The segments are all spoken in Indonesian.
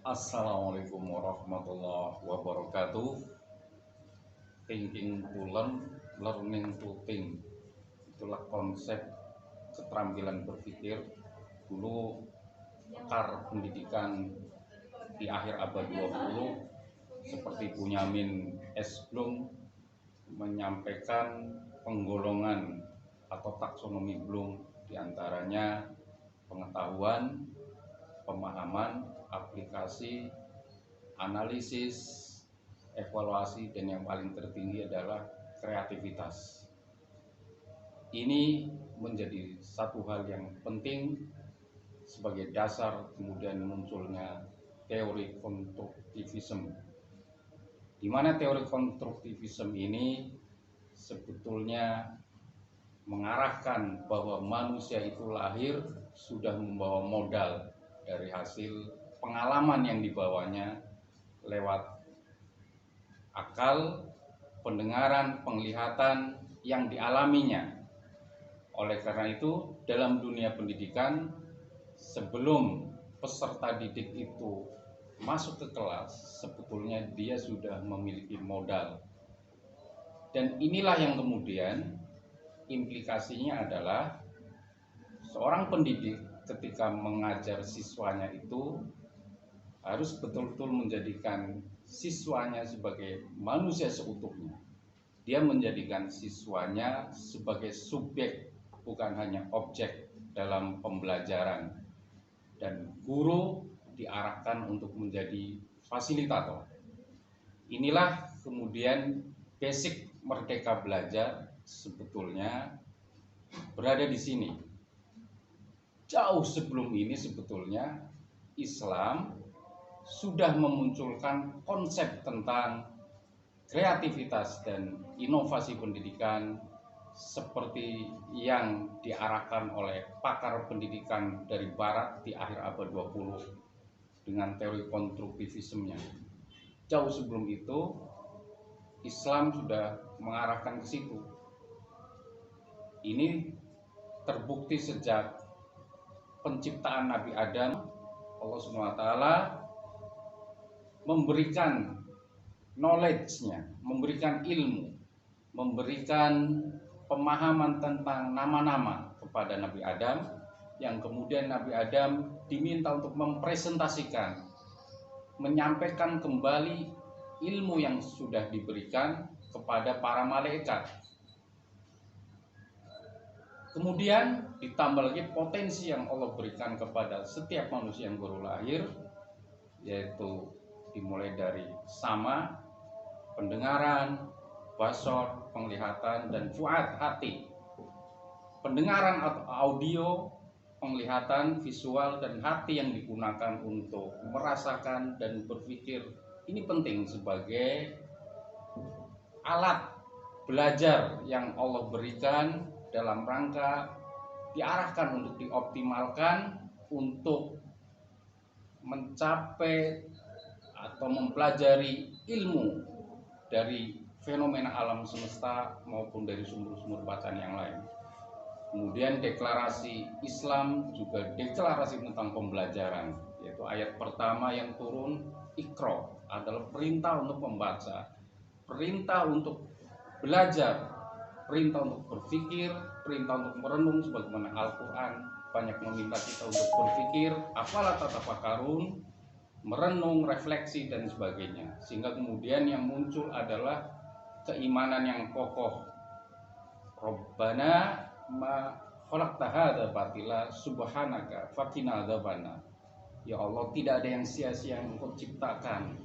Assalamualaikum warahmatullahi wabarakatuh. Thinking to learn, learning to think. Itulah konsep keterampilan berpikir. Dulu pakar pendidikan di akhir abad 20 seperti Bunyamin S. Bloom menyampaikan penggolongan atau taksonomi Bloom, diantaranya pengetahuan, pemahaman, aplikasi, analisis, evaluasi, dan yang paling tertinggi adalah kreativitas. Ini menjadi satu hal yang penting sebagai dasar kemudian munculnya teori konstruktivisme, di mana teori konstruktivisme ini sebetulnya mengarahkan bahwa manusia itu lahir sudah membawa modal dari hasil pengalaman yang dibawanya lewat akal, pendengaran, penglihatan yang dialaminya. Oleh karena itu, dalam dunia pendidikan, sebelum peserta didik itu masuk ke kelas, sebetulnya dia sudah memiliki modal. Dan inilah yang kemudian implikasinya adalah seorang pendidik ketika mengajar siswanya itu harus betul-betul menjadikan siswanya sebagai manusia seutuhnya. Dia menjadikan siswanya sebagai subjek, bukan hanya objek dalam pembelajaran. Dan guru diarahkan untuk menjadi fasilitator. Inilah kemudian basic Merdeka Belajar sebetulnya berada di sini. Jauh sebelum ini sebetulnya Islam sudah memunculkan konsep tentang kreativitas dan inovasi pendidikan seperti yang diarahkan oleh pakar pendidikan dari barat di akhir abad 20 dengan teori konstruktivismenya. Jauh sebelum itu Islam sudah mengarahkan ke situ. Ini terbukti sejak penciptaan Nabi Adam. Allah SWT memberikan knowledge-nya, memberikan ilmu, memberikan pemahaman tentang nama-nama kepada Nabi Adam, yang kemudian Nabi Adam diminta untuk mempresentasikan, menyampaikan kembali ilmu yang sudah diberikan kepada para malaikat. Kemudian ditambah lagi potensi yang Allah berikan kepada setiap manusia yang baru lahir, yaitu dimulai dari sama, pendengaran, basor, penglihatan, dan fuad, hati. Pendengaran atau audio, penglihatan, visual, dan hati yang digunakan untuk merasakan dan berpikir. Ini penting sebagai alat belajar yang Allah berikan dalam rangka diarahkan untuk dioptimalkan untuk mencapai atau mempelajari ilmu dari fenomena alam semesta maupun dari sumber-sumber bacaan yang lain. Kemudian deklarasi Islam juga deklarasi tentang pembelajaran, yaitu ayat pertama yang turun, Iqra, adalah perintah untuk membaca, perintah untuk belajar, perintah untuk berpikir, perintah untuk merenung, sebagaimana Al-Quran banyak meminta kita untuk berpikir, afala tatafakkarun, merenung, refleksi, dan sebagainya. Sehingga kemudian yang muncul adalah keimanan yang kokoh. Rabbana ma khalaqta hadza batila subhanaka faqina adzabannar. Ya Allah, tidak ada yang sia-sia yang Engkau ciptakan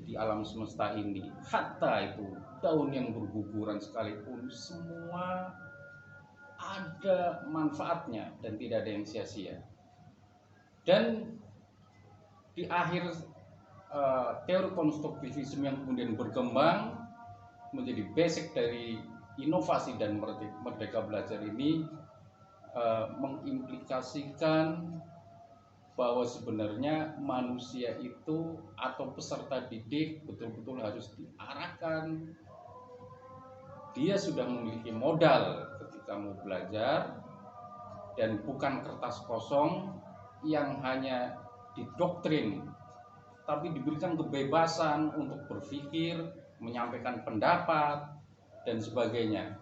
di alam semesta ini. Hatta itu daun yang berguguran sekalipun, semua ada manfaatnya dan tidak ada yang sia-sia. Dan di akhir teori konstruktivisme yang kemudian berkembang menjadi basic dari inovasi dan Merdeka Belajar ini mengimplikasikan bahwa sebenarnya manusia itu atau peserta didik betul-betul harus diarahkan. Dia sudah memiliki modal ketika mau belajar, dan bukan kertas kosong yang hanya didoktrin tapi diberikan kebebasan untuk berpikir, menyampaikan pendapat, dan sebagainya.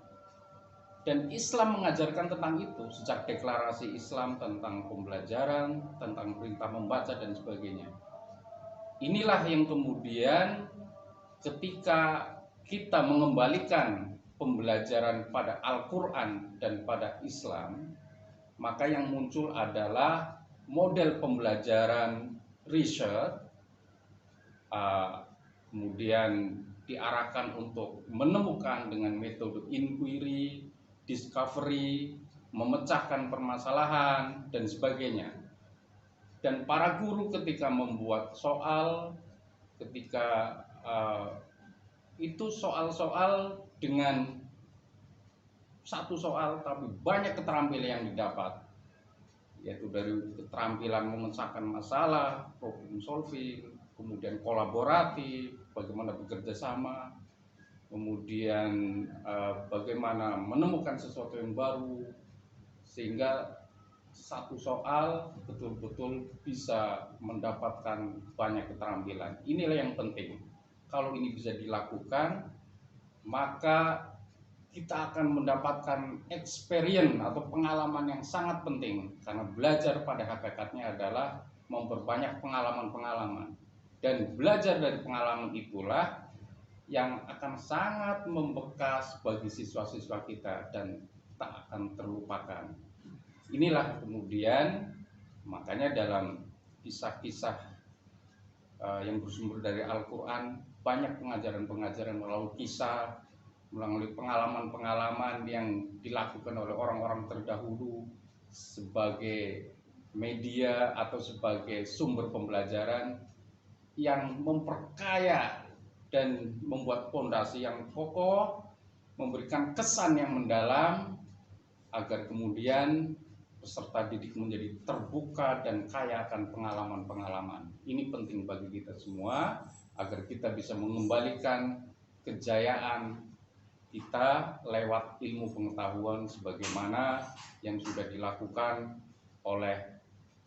Dan Islam mengajarkan tentang itu sejak deklarasi Islam tentang pembelajaran, tentang perintah membaca dan sebagainya. Inilah yang kemudian ketika kita mengembalikan pembelajaran pada Al-Quran dan pada Islam, maka yang muncul adalah model pembelajaran riset, kemudian diarahkan untuk menemukan dengan metode inquiry, discovery, memecahkan permasalahan, dan sebagainya. Dan para guru ketika membuat soal, ketika itu soal-soal dengan satu soal tapi banyak keterampilan yang didapat, yaitu dari keterampilan memecahkan masalah, problem solving, kemudian kolaboratif, bagaimana bekerja sama, kemudian bagaimana menemukan sesuatu yang baru, sehingga satu soal betul-betul bisa mendapatkan banyak keterampilan. Inilah yang penting. Kalau ini bisa dilakukan, maka kita akan mendapatkan experience atau pengalaman yang sangat penting, karena belajar pada hakikatnya adalah memperbanyak pengalaman-pengalaman, dan belajar dari pengalaman itulah yang akan sangat membekas bagi siswa-siswa kita dan tak akan terlupakan. Inilah kemudian makanya dalam kisah-kisah yang bersumber dari Al-Quran, banyak pengajaran-pengajaran melalui kisah, melalui pengalaman-pengalaman yang dilakukan oleh orang-orang terdahulu sebagai media atau sebagai sumber pembelajaran yang memperkaya dan membuat fondasi yang kokoh, memberikan kesan yang mendalam, agar kemudian peserta didik menjadi terbuka dan kaya akan pengalaman-pengalaman. Ini penting bagi kita semua agar kita bisa mengembalikan kejayaan kita lewat ilmu pengetahuan sebagaimana yang sudah dilakukan oleh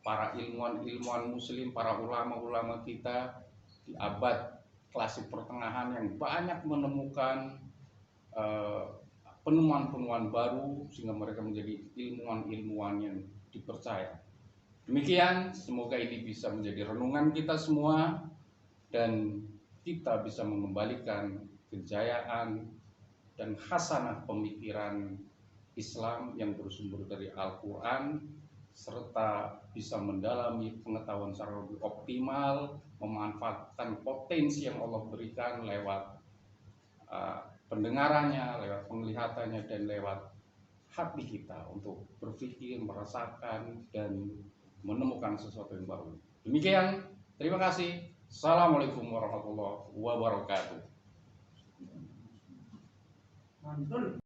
para ilmuwan-ilmuwan muslim, para ulama-ulama kita di abad klasik pertengahan yang banyak menemukan penemuan-penemuan baru sehingga mereka menjadi ilmuwan-ilmuwan yang dipercaya. Demikian, semoga ini bisa menjadi renungan kita semua dan kita bisa mengembalikan kejayaan dan khasanah pemikiran Islam yang bersumber dari Al-Quran, serta bisa mendalami pengetahuan secara lebih optimal, memanfaatkan potensi yang Allah berikan lewat pendengarannya, lewat penglihatannya, dan lewat hati kita untuk berpikir, merasakan, dan menemukan sesuatu yang baru. Demikian, terima kasih. Assalamualaikum warahmatullahi wabarakatuh.